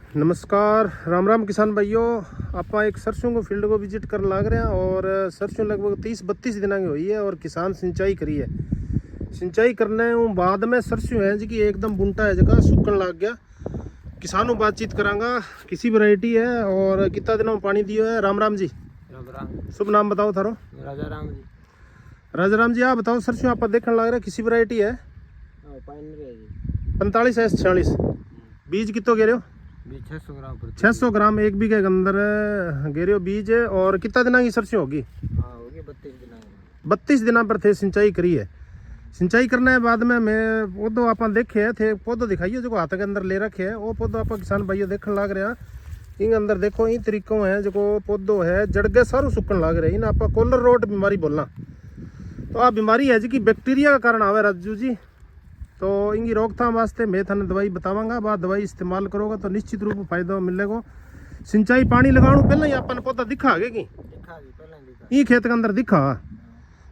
नमस्कार राम राम किसान भाइयों। आप एक सरसों को फील्ड को विजिट कर लाग रहे हैं और सरसों लगभग 30-32 दिनों की हुई है और किसान सिंचाई करी है। सिंचाई करने बाद में सरसों है जी एकदम बुंटा है जगह सुकन लग गया। किसानों बातचीत करांगा किसी वैरायटी है और कितना दिनों में पानी दियो है। राम राम जी। राम राम। शुभ नाम बताओ थारो। राजा राम जी। राजा राम जी, आप बताओ सरसों आप देखने लग रहा है किसी वैरायटी है? 45S46। बीज कितो गे रहे हो? 600 ग्राम 600 ग्राम एक बीघे के अंदर गेरे हो बीज। और कितना दिनों की सरसों होगी? होगी 32 दिन। 32 दिनों पर थे सिंचाई करी है। सिंचाई करने के बाद में मैं पौधो आप देखे थे, पौधो दिखाइए जो हाथ के अंदर ले रखे है वो पौधो आप किसान भाइयों देखने लग रहे हैं। इन अंदर देखो इन तरीकों है जो पौधो है जड़गे सारू सुकन लग रहे हैं। इन आप कॉलर रोड बीमारी बोलना तो आ बीमारी है जी बैक्टीरिया का कारण आवे राजू जी। तो इनकी रोकथाम वास्ते मैं थाने दवाई बतावांगा। बाद दवाई इस्तेमाल करोगे तो निश्चित रूप में फायदा मिलेगा। सिंचाई पानी लगाने पहले ही अपन पौधा दिखा आगे की ये खेत के अंदर दिखा।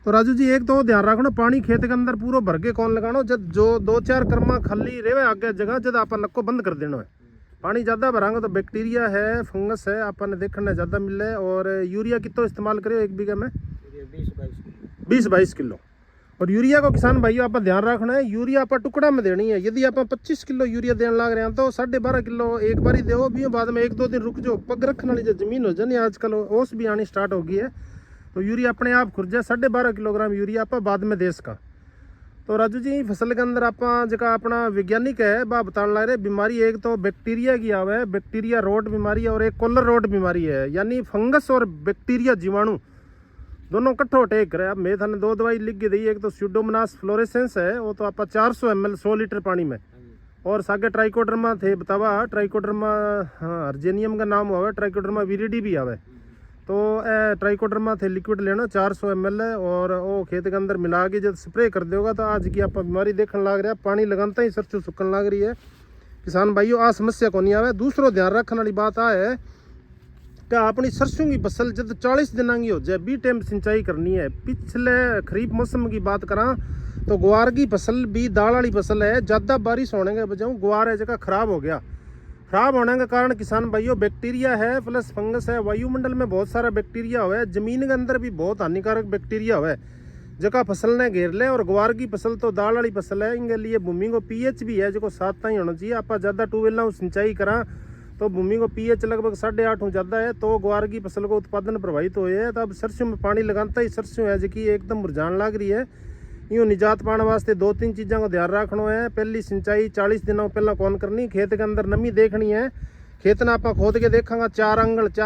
तो राजू जी एक तो ध्यान रखना पानी खेत के अंदर पूरा भर के कौन लगाना। जब जो 2-4 कर्मा खाली रहे आगे जगह जब अपन नक्को बंद कर देना है। पानी ज़्यादा भरांगे तो बैक्टीरिया है फंगस है अपन देखने ज़्यादा मिले। और यूरिया कितना इस्तेमाल करो एक बीघे में? 20-22 किलो। और यूरिया को किसान भाइयों आप ध्यान रखना है यूरिया आप टुकड़ा में देनी है। यदि आप 25 किलो यूरिया देने लग रहे हैं तो 12.5 किलो एक बार ही दो भी। बाद में 1-2 दिन रुक जाओ पग रखने वाली जो जमीन हो जाए आजकल ओस भी आनी स्टार्ट हो गई है तो यूरिया अपने आप खुर जाए 12.5 किलोग्राम यूरिया आप बाद में देश का। तो राजू जी फसल के अंदर आप जगह अपना वैज्ञानिक है बा बताने लग रहे बीमारी एक तो बैक्टीरिया की आवे बैक्टीरिया रोड बीमारी और एक कॉलर रोड बीमारी है यानी फंगस और बैक्टीरिया जीवाणु दोनों कट्ठो अटैक करे। अब मैं थाने 2 दवाई लिख के दी। एक तो स्यूडोमोनास फ्लोरेसेंस है वो तो आप 400 ml 100 लीटर पानी में। और सागे ट्राइकोडर्मा थे बतावा ट्राइकोडर्मा अर्जेनियम का नाम हुआ ट्राइकोडर्मा विरिडी भी आवे। तो ट्राइकोडर्मा थे लिक्विड लेना 400 ml और वो खेत के अंदर मिला के जब स्प्रे कर दोगा तो आज की आप बीमारी देखने लग रहा है। पानी लगाता ही सरसों सुकन लग रही है। किसान भाइयों आ समस्या को नहीं आवे। दूसरो ध्यान रखने वाली बात आ है क्या अपनी सरसों की फसल जब 40 दिन की हो जाए बी टाइम सिंचाई करनी है। पिछले खरीफ मौसम की बात करा तो ग्वार की फसल भी दाल वाली फसल है। ज़्यादा बारिश होने के बजाय ग्वार है जगह खराब हो गया। खराब होने के कारण किसान भाइयों बैक्टीरिया है प्लस फंगस है। वायुमंडल में बहुत सारा बैक्टीरिया हुआ है। जमीन के अंदर भी बहुत हानिकारक बैक्टीरिया हुआ है जगह फसल ने घेर ले। और ग्वार की फसल तो दाल वाली फसल है इनके लिए भूमि को pH भी है जो 7 ही होना चाहिए। आप ज़्यादा ट्यूबवेल सिंचाई करा तो भूमि को pH लगभग 8.5 ज़्यादा है तो ग्वार की फसल को उत्पादन प्रभावित हुए है। तो अब सरसों में पानी लगाता ही सरसों है जो एकदम मुरझान लग रही है। यूँ निजात पाने वास्ते 2-3 चीज़ों को ध्यान रखना है। पहली सिंचाई 40 दिनों पहला कौन करनी खेत के अंदर नमी देखनी है। खेत ने आप खोद के देखेंगे 4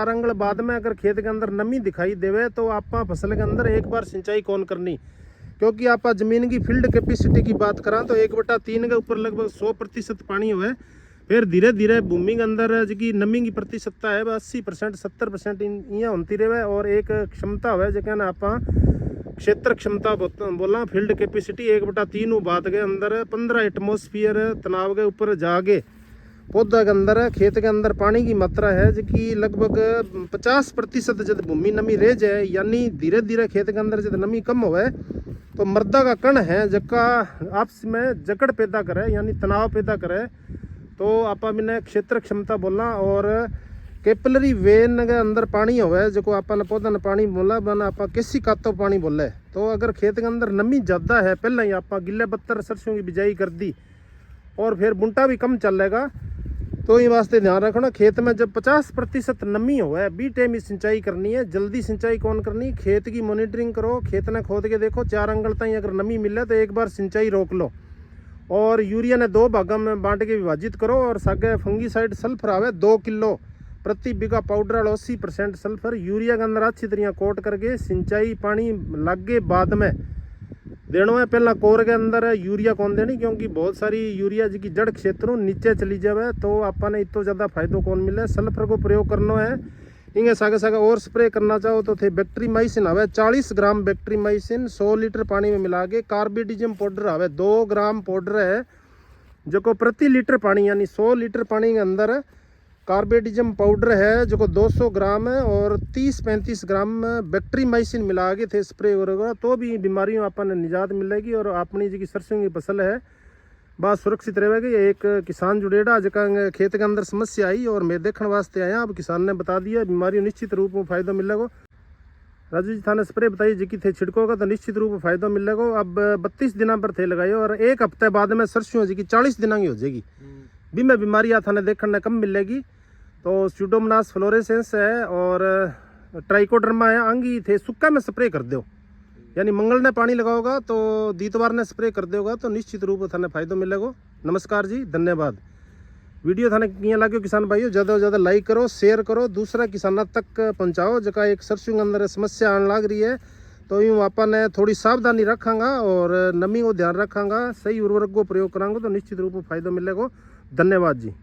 अंगल बाद में अगर खेत के अंदर नमी दिखाई देवे तो आप फसल के अंदर एक बार सिंचाई कौन करनी। क्योंकि आप जमीन की फील्ड कैपेसिटी की बात करा तो 1/3 के ऊपर लगभग 100% पानी हुए। फिर धीरे धीरे भूमि के अंदर जी नमी की प्रतिशतता है 80% 70% यहाँ होती रहे। और एक क्षमता है जो ना आप क्षेत्र क्षमता बोला फील्ड कैपेसिटी 1/3 बात के अंदर 15 एटमोसफियर तनाव के ऊपर जाके पौधा के अंदर खेत के अंदर पानी की मात्रा है जो कि लगभग 50% जब भूमि नमी रह जाए यानी धीरे धीरे खेत के अंदर जब नमी कम होवे तो मृदा का कण है जबका आपस में जकड़ पैदा करे यानी तनाव पैदा करे तो आप क्षेत्र क्षमता बोलना। और कैपिलरी वेन के अंदर पानी होवे जो अपन पौधा ने पानी बोला बना आप किसी कातो पानी बोले। तो अगर खेत के अंदर नमी ज़्यादा है पहले ही आप गिले बत्तर सरसों की बिजाई कर दी और फिर बुंटा भी कम चलेगा। तो ये वास्ते ध्यान रखना खेत में जब 50% नमी हो बी टाइम सिंचाई करनी है। जल्दी सिंचाई कौन करनी खेत की मॉनिटरिंग करो। खेत ने खोद के देखो 4 अंगल तक अगर नमी मिले तो एक बार सिंचाई रोक लो। और यूरिया ने 2 भागों में बांट के विभाजित करो। और सागे फंगीसाइड सल्फर आवे 2 किलो प्रति बीघा पाउडर वाला 80% सल्फर यूरिया के अंदर अच्छी तरह कोट करके सिंचाई पानी लगे बाद में देना है। पहला कोर के अंदर यूरिया कौन देनी क्योंकि बहुत सारी यूरिया जी की जड़ क्षेत्रों नीचे चली जाए तो अपन इतना ज़्यादा फायदो कौन मिले। सल्फर को प्रयोग करना है। इंगे सागे सागे और स्प्रे करना चाहो तो थे बैक्टीरीमाइसिन आवे 40 ग्राम बैक्टीरीमाइसिन 100 लीटर पानी में मिला के। कार्बेडिजम पाउडर आवे 2 ग्राम पाउडर है जो को प्रति लीटर पानी यानी 100 लीटर पानी के अंदर कार्बेडिजम पाउडर है जो को 200 ग्राम है। और 30-35 ग्राम बैक्टीरीमाइसिन मिला के थे स्प्रे करोगा तो भी बीमारियों अपन निजात मिलेगी। और अपनी जी सरसों की फसल है बात सुरक्षित रहेगी। एक किसान जुड़ेड़ा जगह खेत के अंदर समस्या आई और मैं देखने वास्ते आया। अब किसान ने बता दिया बीमारी निश्चित रूप में फायदा मिलेगा। राजू जी थाने स्प्रे बताइए जी कि थे छिड़कोगा तो निश्चित रूप में फायदा मिलेगा। अब 32 दिन पर थे लगाए और एक हफ्ते बाद में सरसों जी की 40 दिन की हो जाएगी। भी में बीमारी थाने देखने कम मिलेगी। तो स्यूडोमोनास फ्लोरेसेंस है और ट्राइकोडर्मा है, आंगी थे सुक्का में स्प्रे कर दो, यानी मंगल ने पानी लगाओगा तो दीतवार ने स्प्रे कर देगा तो निश्चित रूप से थाने फायदा मिलेगा। नमस्कार जी, धन्यवाद। वीडियो थाने किया लगे किसान भाइयों ज़्यादा से ज़्यादा लाइक करो, शेयर करो, दूसरा किसाना तक पहुँचाओ। जगह एक सरसों के अंदर समस्या आने लग रही है तो यूँ अपन थोड़ी सावधानी रखांगा और नमी को ध्यान रखांगा, सही उर्वरक को प्रयोग करांगा तो निश्चित रूप में फायदा मिलेगा। धन्यवाद जी।